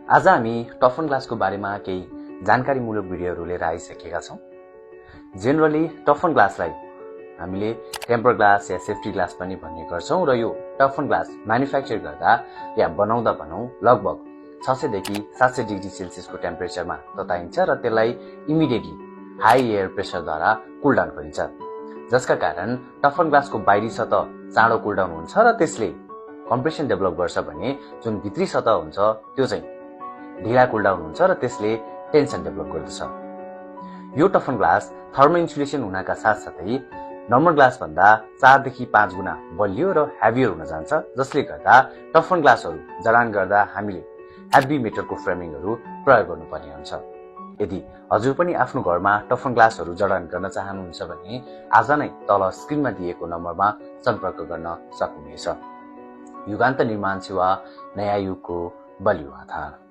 आज हामी टफन ग्लासको बारेमा केही जानकारीमूलक भिडियोहरू लिएर आइसकेका छौँ। जेनरली टफन ग्लासलाई हामीले टेम्पर ग्लास या सेफ्टी ग्लास पनि भन्ने गर्छौँ र यो टफन ग्लास म्यानुफ्याक्चर गर्दा या बनाउँदा लगभग 600 देखि 700 डिग्री सेल्सियसको टेम्परेचरमा तताइन्छ र त्यसलाई इमिडिएटली हाई एयर प्रेसरद्वारा कुल डाउन गरिन्छ, जसका कारण टफन ग्लासको बाहिरी सतह चाँडो कुल डाउन हुन्छ र त्यसले कम्प्रेसन डेभलप गर्छ भने जुन भित्री सतह हुन्छ त्यो चाहिँ ढिला कुल डाउन हुन्छ र त्यसले टेन्सन डेभलप गर्दछ। यो टफन ग्लास थर्मल इन्सुलेसन हुनका साथसाथै नर्मल ग्लास भन्दा 4 देखि 5 गुणा बलियो र हेभियर हुन जान्छ, जसले गर्दा टफन ग्लासहरू जडान गर्दा हामीले हेभी मेटलको फ्रेमिङहरू प्रयोग गर्नुपर्ने हुन्छ। यदि हजुर पनि आफ्नो घरमा टफन ग्लासहरू जडान गर्न चाहनुहुन्छ भने आज नै तल स्क्रिनमा दिएको नम्बरमा सम्पर्क गर्न सक्नुहुनेछ। युगान्त निर्माण सेवा, नयाँ युगको बलियो आधार।